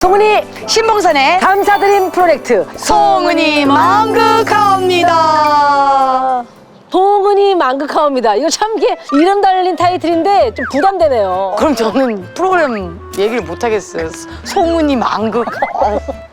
송은이 신봉선의 감사드림 프로젝트 송은이 만극하옵니다. 송은이 만극하옵니다. 이거 참 이게 이름 달린 타이틀인데 좀 부담되네요. 그럼 저는 프로그램 얘기를 못 하겠어요. 송은이 만극.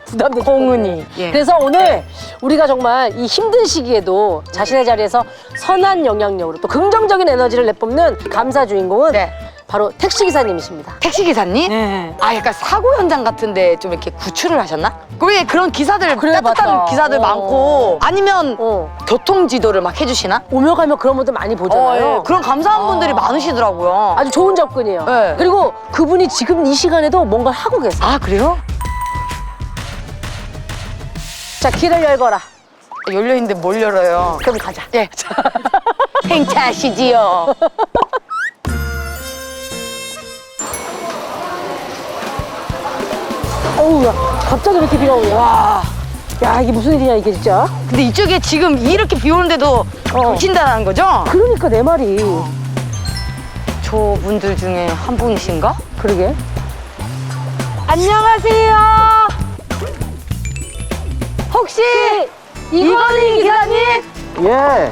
부담되죠. 송은이. 예. 그래서 오늘 우리가 정말 이 힘든 시기에도 자신의 자리에서 선한 영향력으로 또 긍정적인 에너지를 내뿜는 감사 주인공은 네. 바로 택시기사님이십니다. 택시 기사님? 네. 아, 약간 사고 현장 같은데 좀 이렇게 구출을 하셨나? 왜 그런 기사들 그래, 따뜻한 맞다. 기사들 많고 아니면 교통 지도를 막 해주시나? 오며 가며 그런 분들 많이 보잖아요. 예. 그런 감사한 분들이 많으시더라고요. 아주 좋은 접근이에요. 네. 그리고 그분이 지금 이 시간에도 뭔가를 하고 계세요. 아, 그래요? 자, 길을 열거라. 열려있는데 뭘 열어요? 그럼 가자. 예. 행차하시지요. 어우, 야, 갑자기 이렇게 비가 오냐. 와. 야, 이게 무슨 일이냐, 이게 진짜. 근데 이쪽에 지금 이렇게 비 오는데도 오신다는 거죠? 그러니까 내 말이. 저분들 중에 한 분이신가? 그러게. 안녕하세요. 혹시 이건희 기사님? 예.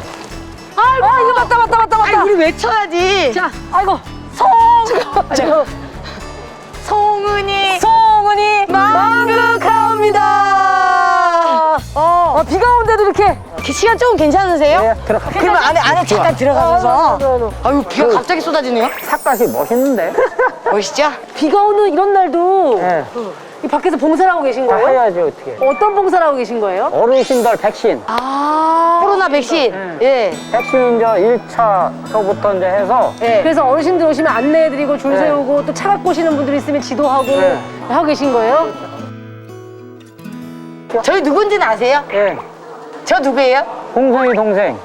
아이고, 이거 맞다. 아니, 우리 외쳐야지. 자, 아이고. 잠깐만. 송은이 만극하옵니다. 비가 오는데도 이렇게. 시간 조금 괜찮으세요? 예, 들어가. 그러면 안에 잠깐 들어가면서. 아유, 비가 갑자기 쏟아지네요. 삭갓이 멋있는데? 멋있죠? 비가 오는 이런 날도 예. 이 밖에서 봉사를 하고 계신 다 거예요? 해야지, 어떻게. 어떤 봉사를 하고 계신 거예요? 어르신들 백신. 코로나 백신. 예. 백신 이제 1차서부터 이제 해서. 예. 그래서 어르신들 오시면 안내해드리고 줄 네. 세우고 또 차 갖고 오시는 분들 있으면 지도하고 네. 하고 계신 거예요? 저희 누군지는 아세요? 예. 저 누구예요? 홍성이 동생.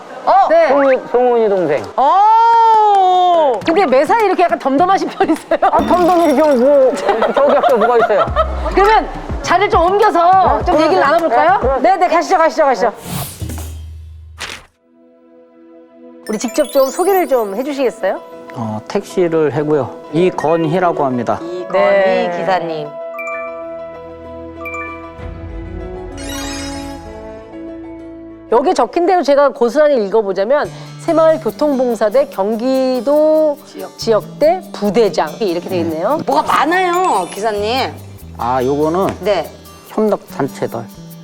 네. 송은이 동생. 오. 근데 매사에 이렇게 약간 덤덤하신 편이세요? 아, 덤덤이죠, 뭐. 저기 앞에 뭐가 있어요? 그러면 자리를 좀 옮겨서 좀 얘기를 나눠볼까요? 네, 네, 가시죠. 우리 직접 좀 소개를 좀 해주시겠어요? 택시를 하고요. 이건희라고 합니다. 이건희 네. 기사님. 여기 적힌 대로 제가 고스란히 읽어보자면 새마을교통봉사대 경기도 지역대 부대장 이렇게 돼 있네요. 뭐가 많아요, 기사님. 아, 요거는 네. 협력단체들.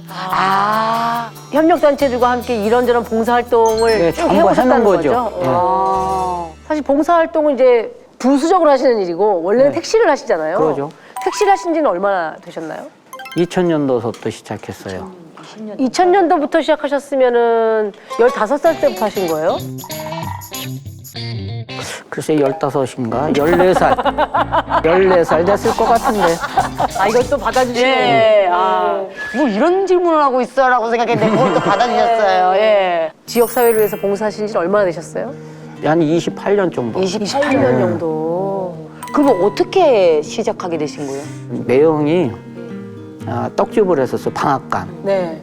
아. 협력단체들과 함께 이런저런 봉사활동을 네, 쭉 전부 해오셨다는 하는 거죠. 거죠? 네. 아. 사실 봉사활동은 이제 부수적으로 하시는 일이고 원래는 네. 택시를 하시잖아요. 그러죠. 택시를 하신 지는 얼마나 되셨나요? 2000년도부터 시작했어요. 2000년도부터 시작하셨으면은 15살 때부터 하신 거예요? 글쎄, 15인가? 14살. 14살 됐을 것 같은데. 아, 이것도 받아주시네. 예. 아. 뭐 이런 질문을 하고 있어라고 생각했는데 그걸 또 받아주셨어요. 예. 지역사회를 위해서 봉사하신 지 얼마나 되셨어요? 한 28년 정도. 28년 정도. 그럼 어떻게 시작하게 되신 거예요? 매형이 떡집을 했었어, 방앗간. 네.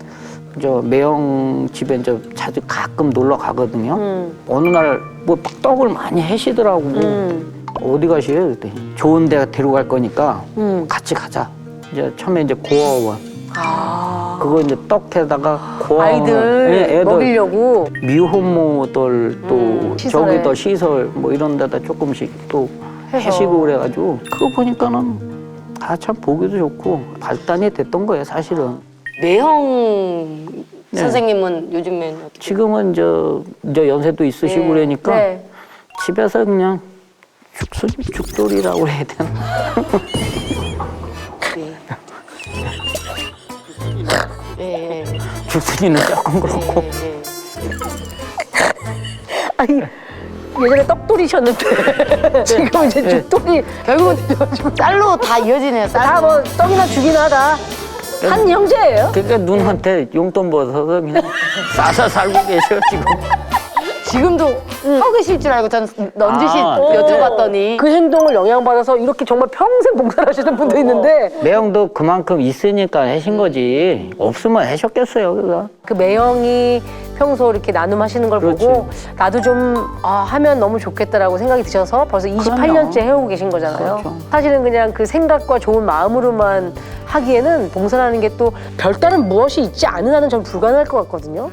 저 매형 집에 이제 자주 가끔 놀러 가거든요. 어느 날 뭐 떡을 많이 해시더라고. 어디 가시게요? 그랬더니 좋은 데 데려갈 거니까 같이 가자. 이제 처음에 이제 고아원. 그거 이제 떡에다가 고아원. 아이들 예, 애들 먹이려고. 미혼모들 또 시설에. 저기도 시설 뭐 이런 데다 조금씩 또 해서. 해시고 그래가지고 그거 보니까는 참 보기도 좋고 발단이 됐던 거예요, 사실은. 매형 네. 선생님은 요즘엔 어떻게? 지금은 이제 연세도 있으시고 네. 그러니까 네. 집에서 그냥 죽돌이라고 해야 되나? 예. 예. 죽순이는 조금 그렇고. 예. 아니, 예전에 떡돌이셨는데 지금 이제 죽돌이. 결국은 쌀로 다 이어지네요. 쌀로. 다 뭐 떡이나 죽이나 다 한 형제예요. 그러니까 누나한테 용돈 벌어서 그냥 싸서 살고 계셔 지금. 지금도 하고 계실 줄 알고 전 넌지시 아, 여쭤봤더니 그 행동을 영향받아서 이렇게 정말 평생 봉사를 하시는 분도 있는데 매형도 그만큼 있으니까 하신 거지. 없으면 하셨겠어요, 그거. 그 매형이 평소 이렇게 나눔하시는 걸 그렇지. 보고 나도 좀 하면 너무 좋겠다라고 생각이 드셔서 벌써 28년째 해오고 계신 거잖아요. 그렇죠. 사실은 그냥 그 생각과 좋은 마음으로만 하기에는 봉사라는 게 또 별다른 무엇이 있지 않은 한은 전 불가능할 것 같거든요.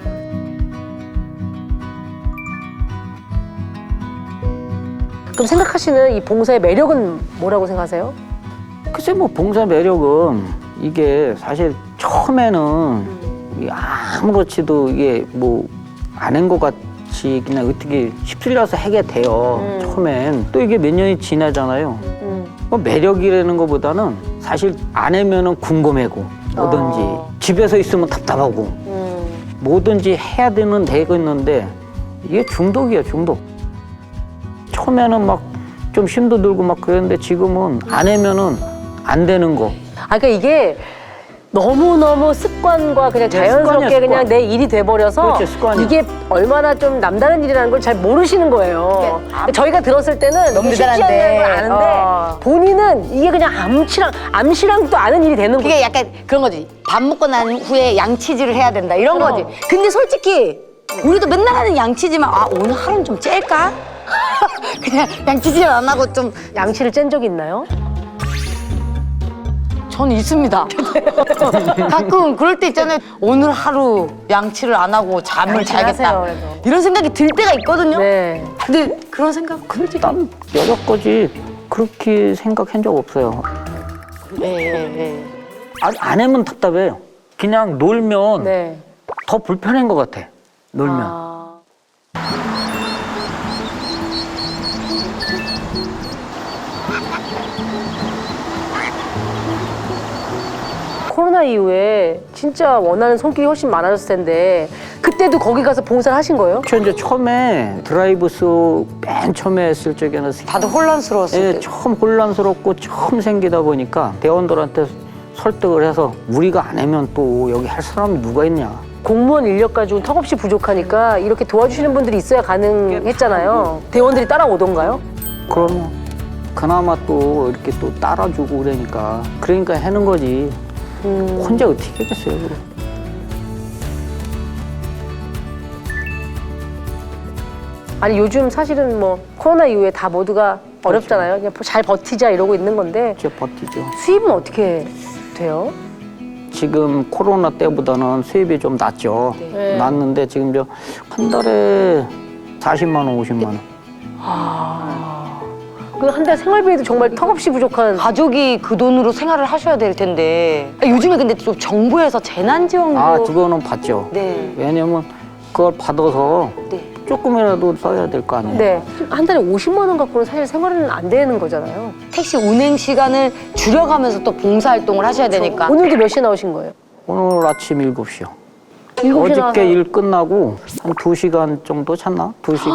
그럼 생각하시는 이 봉사의 매력은 뭐라고 생각하세요? 글쎄 뭐 봉사 매력은 이게 사실 처음에는 이게 아무렇지도 이게 뭐 아는 것 같이 그냥 어떻게 휩쓸려서 하게 돼요. 처음엔 또 이게 몇 년이 지나잖아요. 뭐 매력이라는 것보다는 사실 안 하면은 궁금하고 뭐든지 집에서 있으면 답답하고 뭐든지 해야 되겠는데 이게 중독이야 중독. 처음에는 막 좀 힘도 들고 막 그랬는데 지금은 안 하면은 안 되는 거. 그러니까 이게 너무너무 습관과 그냥 자연스럽게 습관이야, 그냥 습관. 내 일이 돼버려서 그렇지, 습관이야. 이게 얼마나 좀 남다른 일이라는 걸 잘 모르시는 거예요. 저희가 들었을 때는 너무 이게 쉽지 대단한데. 않은 걸 아는데 본인은 이게 그냥 암시랑 또 아는 일이 되는 거예요. 그게 약간 그런 거지. 밥 먹고 난 후에 양치질을 해야 된다 이런 그럼. 거지. 근데 솔직히 우리도 맨날 하는 양치지만 오늘 하루는 좀 짤까? 그냥 양치질 안 하고 좀 양치를 짠 적이 있나요? 저는 있습니다. 가끔 그럴 때 있잖아요. 오늘 하루 양치를 안 하고 잠을 양치를 자야겠다. 하세요, 그래도. 이런 생각이 들 때가 있거든요. 네. 근데 그런 생각 솔직히 난 여태까지 그렇게 생각한 적 없어요. 예. 안 하면 답답해요. 그냥 놀면 네. 더 불편한 것 같아. 놀면. 아. 코로나 이후에 진짜 원하는 손길이 훨씬 많아졌을 텐데 그때도 거기 가서 봉사를 하신 거예요? 저 이제 처음에 드라이브스 맨 처음에 했을 적에는 다들 혼란스러웠을 예, 때. 처음 혼란스럽고 처음 생기다 보니까 대원들한테 설득을 해서 우리가 안 하면 또 여기 할 사람이 누가 있냐. 공무원 인력 가지고 턱없이 부족하니까 이렇게 도와주시는 분들이 있어야 가능했잖아요. 대원들이 따라오던가요? 그러면 그나마 또 이렇게 또 따라주고 그러니까 하는 거지. 혼자 어떻게 하겠어요. 아니 요즘 사실은 뭐 코로나 이후에 다 모두가 어렵잖아요. 그냥 잘 버티자 이러고 있는 건데 진짜 버티죠. 수입은 어떻게 돼요? 지금 코로나 때보다는 수입이 좀 낮죠. 네. 낮는데 지금 저 한 달에 40만 원, 50만 원. 그 한 달 생활비에도 정말 턱없이 부족한. 가족이 그 돈으로 생활을 하셔야 될 텐데. 요즘에 근데 좀 정부에서 재난지원금. 그거는 받죠. 네. 왜냐면 그걸 받아서 네. 조금이라도 써야 될 거 아니에요. 네. 한 달에 50만 원 갖고는 사실 생활은 안 되는 거잖아요. 택시 운행 시간을 줄여가면서 또 봉사활동을 하셔야 되니까. 오늘도 몇 시에 나오신 거예요? 오늘 아침 7시요. 7시에 나와서 어저께 일 끝나고 한 2시간 정도 잤나? 2시간.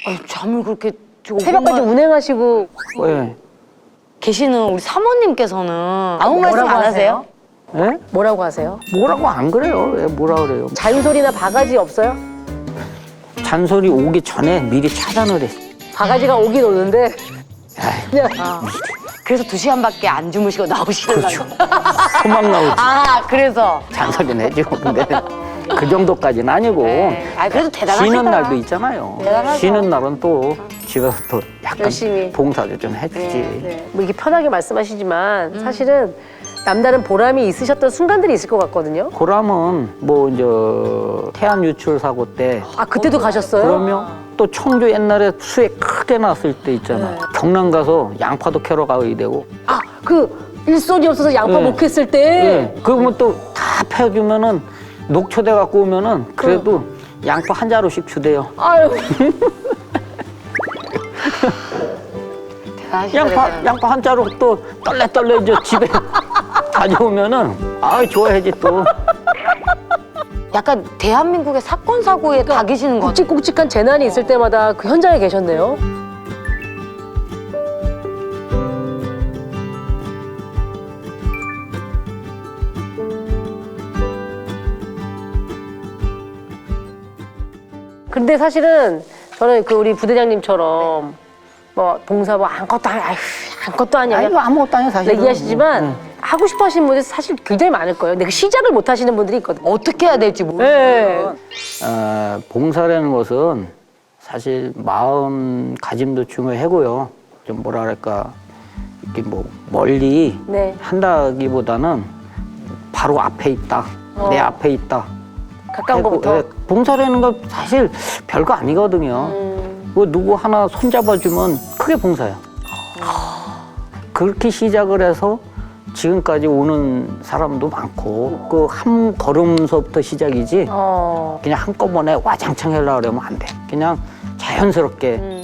아유, 잠을 그렇게 좀 새벽까지 운행하시고 예. 계시는 우리 사모님께서는 아무 말씀 뭐라고 안 하세요? 예? 뭐라고 하세요? 뭐라고 안 그래요. 예, 뭐라 그래요. 잔소리나 바가지 없어요? 잔소리 오기 전에 미리 찾아놓으래. 바가지가 오긴 오는데 아이, 그냥 그래서 2시간밖에 안 주무시고 나오시는 그렇죠. 거예요? 도망 나오지. 그래서. 잔소리 내죠. 근데 그 정도까지는 아니고. 그래도 대단하시다. 쉬는 날도 있잖아요. 대단하죠. 쉬는 날은 또 집에서 또 약간 열심히. 봉사도 좀 해주지. 네. 뭐 이렇게 편하게 말씀하시지만 사실은 남다른 보람이 있으셨던 순간들이 있을 것 같거든요. 보람은 뭐 이제 태안 유출 사고 때 그때도 가셨어요? 그러면 또 청주 옛날에 수해 크게 났을 때 있잖아. 경남 가서 양파도 캐러 가야 되고. 그 일손이 없어서 양파 네. 못 캤을 때 예. 그러면 또 다 패주면은 녹초대 갖고 오면은 그래도 양파 한 자루씩 주대요. 아유 대단하시다. 양파 한 자루 또 떨레 이제 집에 가져오면은 좋아야지 또. 약간 대한민국의 사건 사고에 다 계시는 거 같아요. 굵직굵직한 재난이 있을 때마다 그 현장에 계셨네요. 근데 사실은 저는 그 우리 부대장님처럼 뭐 봉사 뭐 아무것도 아니야 아이고 아무것도 아니야 사실. 얘기하시지만 하고 싶어 하시는 분들이 사실 굉장히 많을 거예요. 근데 그 시작을 못 하시는 분들이 있거든요. 어떻게 해야 될지 모르겠어요. 네. 봉사라는 것은 사실 마음가짐도 중요하고요. 좀 뭐라 그럴까, 이렇게 뭐 멀리 네. 한다기보다는 바로 앞에 있다. 내 앞에 있다. 가까운 해고, 것부터. 예, 봉사라는 건 사실 별거 아니거든요. 뭐 누구 하나 손잡아주면 크게 봉사야. 그렇게 시작을 해서 지금까지 오는 사람도 많고 그 한 걸음서부터 시작이지 그냥 한꺼번에 와장창 하려고 그러면 안 돼. 그냥 자연스럽게.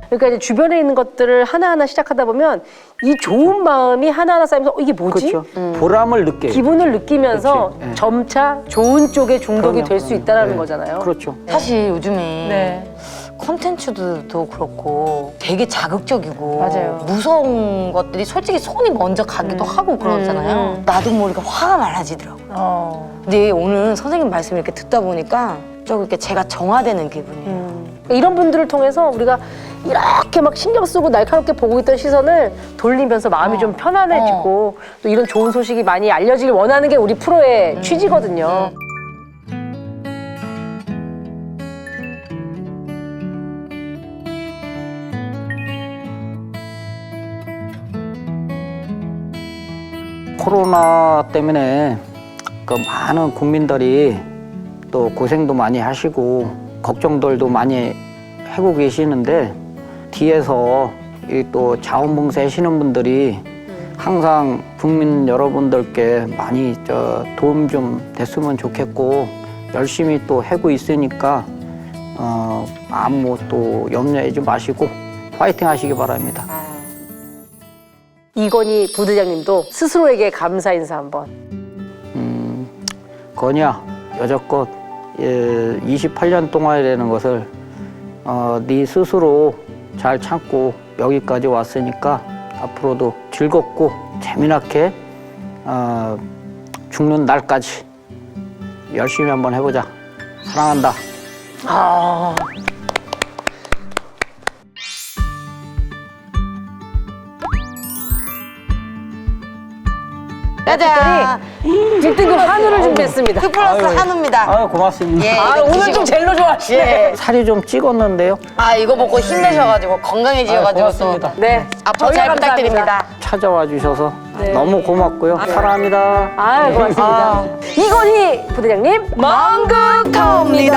그러니까 이제 주변에 있는 것들을 하나하나 시작하다 보면 이 좋은 마음이 하나하나 쌓이면서 이게 뭐지? 그렇죠. 보람을 느껴요. 기분을 느끼면서 그렇지. 예. 점차 좋은 쪽에 중독이 그럼요. 될 수 있다는 예. 거잖아요. 그렇죠. 사실 요즘에 네. 콘텐츠도 그렇고 되게 자극적이고 맞아요. 무서운 것들이 솔직히 손이 먼저 가기도 하고 그러잖아요. 나도 모르게 화가 많아지더라고요. 근데 오늘 선생님 말씀 이렇게 듣다 보니까 좀 이렇게 제가 정화되는 기분이에요. 그러니까 이런 분들을 통해서 우리가 이렇게 막 신경 쓰고 날카롭게 보고 있던 시선을 돌리면서 마음이 좀 편안해지고 또 이런 좋은 소식이 많이 알려지길 원하는 게 우리 프로의 취지거든요. 코로나 때문에 그 많은 국민들이 또 고생도 많이 하시고 걱정들도 많이 하고 계시는데 뒤에서 이 또 자원봉사 하시는 분들이 항상 국민 여러분들께 많이 도움 좀 됐으면 좋겠고 열심히 또 하고 있으니까 아무 또 염려하지 마시고 파이팅 하시기 바랍니다. 이건희 부대장님도 스스로에게 감사 인사 한번. 건이야, 여태껏 28년 동안이라는 것을 네 스스로 잘 참고 여기까지 왔으니까 앞으로도 즐겁고 재미나게 죽는 날까지 열심히 한번 해보자. 사랑한다. 짜잔! 1등급 한우를 준비했습니다. 그 플러스 한우입니다. 아유, 고맙습니다. 예, 아, 이거 오늘 드시고. 좀 젤로 좋아하시네. 예. 살이 좀 찍었는데요. 아, 이거 먹고 힘내셔가지고 건강해지셔가지고 또 고맙습니다. 네. 앞으로 잘 저희가 부탁드립니다. 찾아와 주셔서 너무 고맙고요. 사랑합니다. 아, 고맙습니다. 이건희 부대장님, 망극하옵니다.